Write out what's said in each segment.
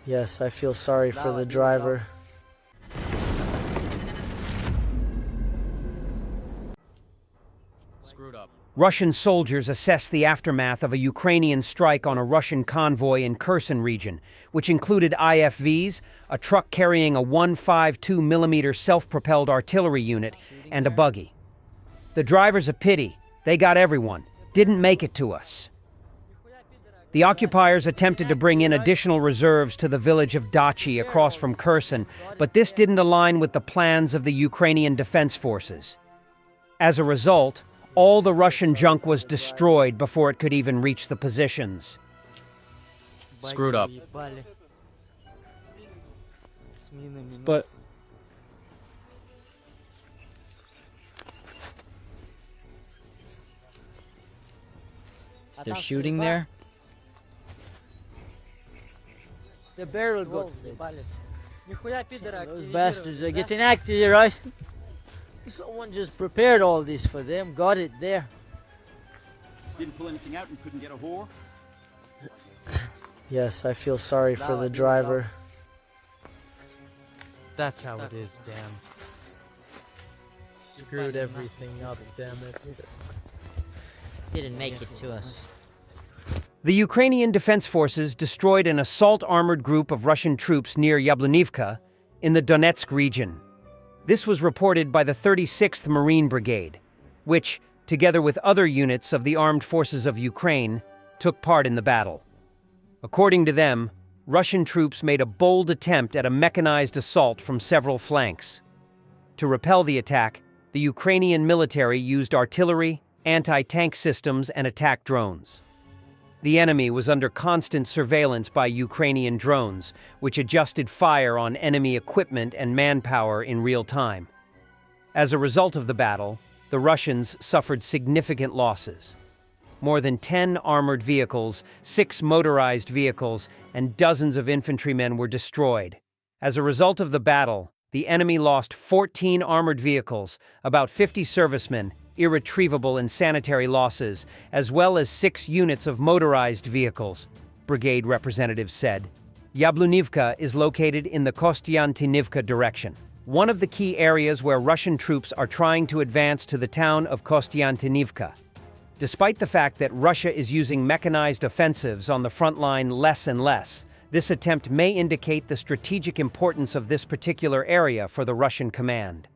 Yes, I feel sorry for the driver. Russian soldiers assessed the aftermath of a Ukrainian strike on a Russian convoy in Kherson region, which included IFVs, a truck carrying a 152mm self-propelled artillery unit, and a buggy. The driver's a pity. They got everyone. Didn't make it to us. The occupiers attempted to bring in additional reserves to the village of Dachi across from Kherson, but this didn't align with the plans of the Ukrainian Defense Forces. As a result, all the Russian junk was destroyed before it could even reach the positions. Screwed up. But Is there shooting there? The barrel got those bastards are getting active, right? Someone just prepared all this for them, got it there. Didn't pull anything out and couldn't get a whore? yes, I feel sorry for the driver. That's how it is, damn. Screwed everything up, damn it. Didn't make it to us. The Ukrainian Defense Forces destroyed an assault-armored group of Russian troops near Yablonivka in the Donetsk region. This was reported by the 36th Marine Brigade, which, together with other units of the armed forces of Ukraine, took part in the battle. According to them, Russian troops made a bold attempt at a mechanized assault from several flanks. To repel the attack, the Ukrainian military used artillery, anti-tank systems, and attack drones. The enemy was under constant surveillance by Ukrainian drones, which adjusted fire on enemy equipment and manpower in real time. As a result of the battle, the Russians suffered significant losses. More than 10 armored vehicles, 6 motorized vehicles, and dozens of infantrymen were destroyed. As a result of the battle, the enemy lost 14 armored vehicles, about 50 servicemen, irretrievable and sanitary losses, as well as 6 units of motorized vehicles, brigade representatives said. Yablonivka is located in the Kostiantynivka direction, one of the key areas where Russian troops are trying to advance to the town of Kostiantynivka. Despite the fact that Russia is using mechanized offensives on the front line less and less, this attempt may indicate the strategic importance of this particular area for the Russian command.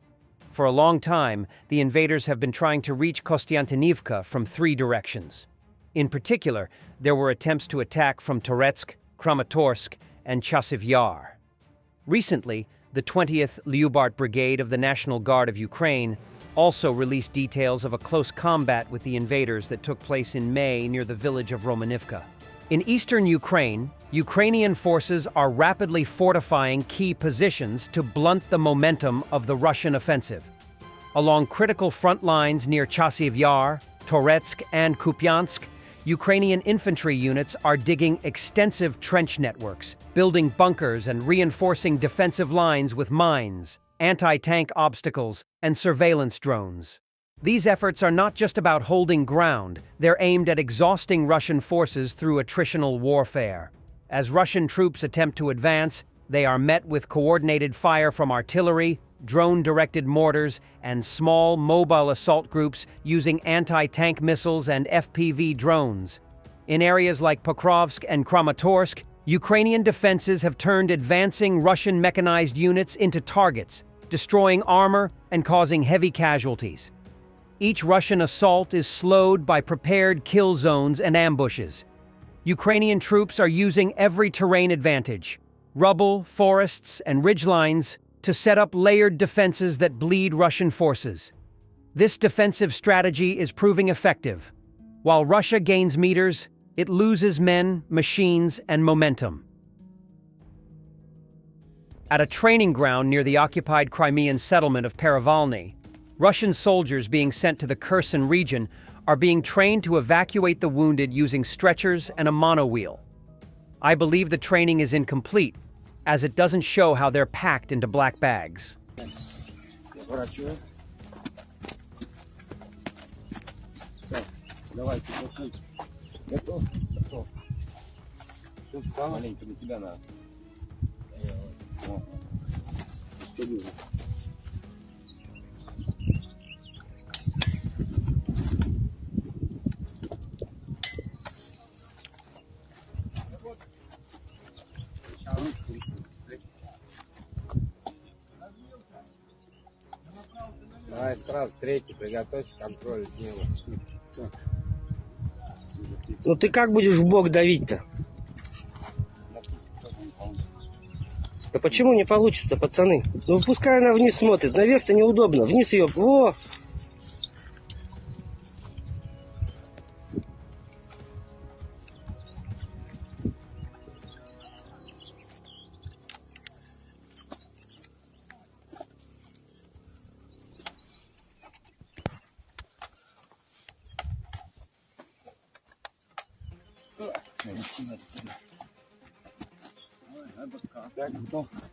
For a long time, the invaders have been trying to reach Kostiantynivka from 3 directions. In particular, there were attempts to attack from Toretsk, Kramatorsk, and Chasiv Yar. Recently, the 20th Lyubart Brigade of the National Guard of Ukraine also released details of a close combat with the invaders that took place in May near the village of Romanivka. In eastern Ukraine, Ukrainian forces are rapidly fortifying key positions to blunt the momentum of the Russian offensive. Along critical front lines near Chasiv Yar, Toretsk, and Kupiansk, Ukrainian infantry units are digging extensive trench networks, building bunkers and reinforcing defensive lines with mines, anti-tank obstacles, and surveillance drones. These efforts are not just about holding ground, they're aimed at exhausting Russian forces through attritional warfare. As Russian troops attempt to advance, they are met with coordinated fire from artillery, drone-directed mortars, and small mobile assault groups using anti-tank missiles and FPV drones. In areas like Pokrovsk and Kramatorsk, Ukrainian defenses have turned advancing Russian mechanized units into targets, destroying armor and causing heavy casualties. Each Russian assault is slowed by prepared kill zones and ambushes. Ukrainian troops are using every terrain advantage, rubble, forests, and ridgelines, to set up layered defenses that bleed Russian forces. This defensive strategy is proving effective. While Russia gains meters, it loses men, machines, and momentum. At a training ground near the occupied Crimean settlement of Perivalny, Russian soldiers being sent to the Kherson region are being trained to evacuate the wounded using stretchers and a monowheel. I believe the training is incomplete, as it doesn't show how they're packed into black bags. Давай сразу третий, приготовься к контролю дела. Ну ты как будешь в бок давить-то? Да почему не получится, пацаны? Ну пускай она вниз смотрит, наверх-то неудобно. Вниз ее. Во!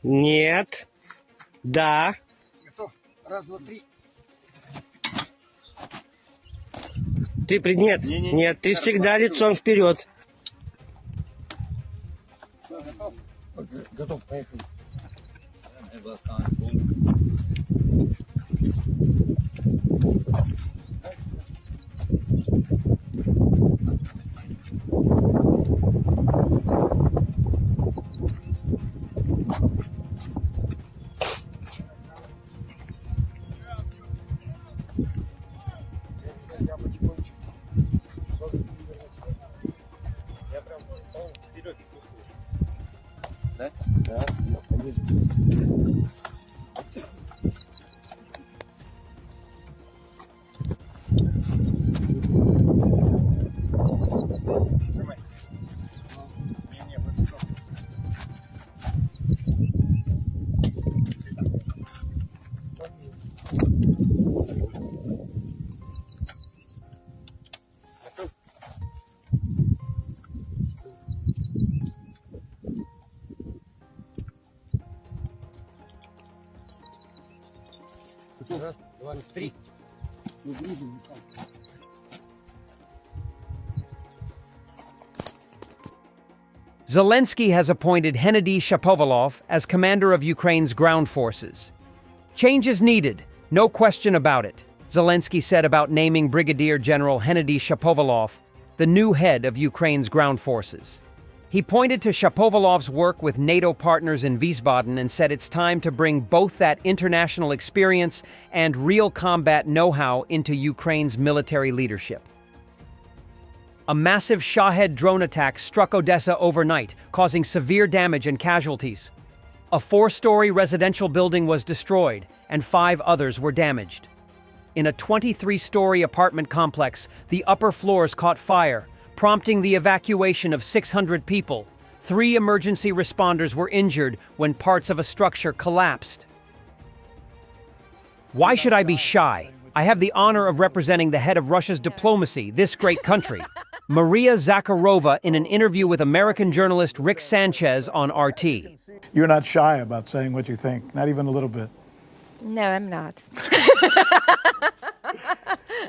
Нет. Да. Готов. Раз, два, три. Ты нет. Нет, ты всегда лицом вперед. Готов, поехали. Да? Да, конечно. Раз, два, три. Zelensky has appointed Hennady Shapovalov as commander of Ukraine's ground forces. Change is needed, no question about it, Zelensky said about naming Brigadier General Hennady Shapovalov the new head of Ukraine's ground forces. He pointed to Shapovalov's work with NATO partners in Wiesbaden and said it's time to bring both that international experience and real combat know-how into Ukraine's military leadership. A massive Shahed drone attack struck Odessa overnight, causing severe damage and casualties. A 4-story residential building was destroyed, and 5 others were damaged. In a 23-story apartment complex, the upper floors caught fire, prompting the evacuation of 600 people. 3 emergency responders were injured when parts of a structure collapsed. Why should I be shy? I have the honor of representing the head of Russia's diplomacy, this great country. Maria Zakharova in an interview with American journalist Rick Sanchez on RT. You're not shy about saying what you think, not even a little bit. No, I'm not.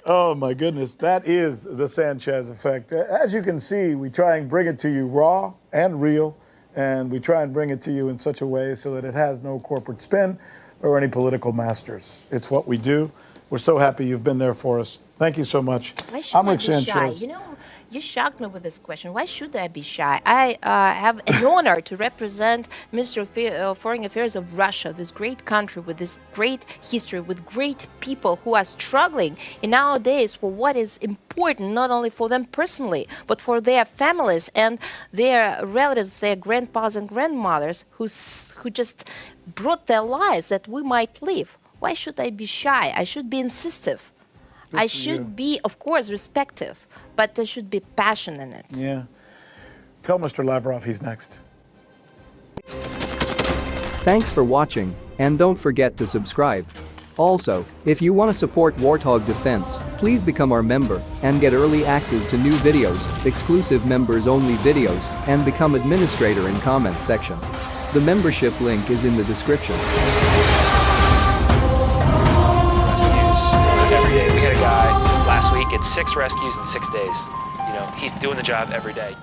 Oh my goodness, that is the Sanchez effect. As you can see, we try and bring it to you raw and real, and we try and bring it to you in such a way so that it has no corporate spin or any political masters. It's what we do. We're so happy you've been there for us. Thank you so much. Why should I be shy? You know, you shocked me with this question. Why should I be shy? I have an honor to represent Ministry of Foreign Affairs of Russia, this great country with this great history, with great people who are struggling in nowadays for what is important, not only for them personally, but for their families and their relatives, their grandpas and grandmothers who just brought their lives that we might live. Why should I be shy? I should be incisive. I should be, of course, respectful, but there should be passion in it. Yeah. Tell Mr. Lavrov he's next. Thanks for watching, and don't forget to subscribe. Also, if you want to support Warthog Defense, please become our member and get early access to new videos, exclusive members-only videos, and become administrator in comments section. The membership link is in the description. Every day. We had a guy last week, it's 6 rescues in 6 days. You know, he's doing the job every day.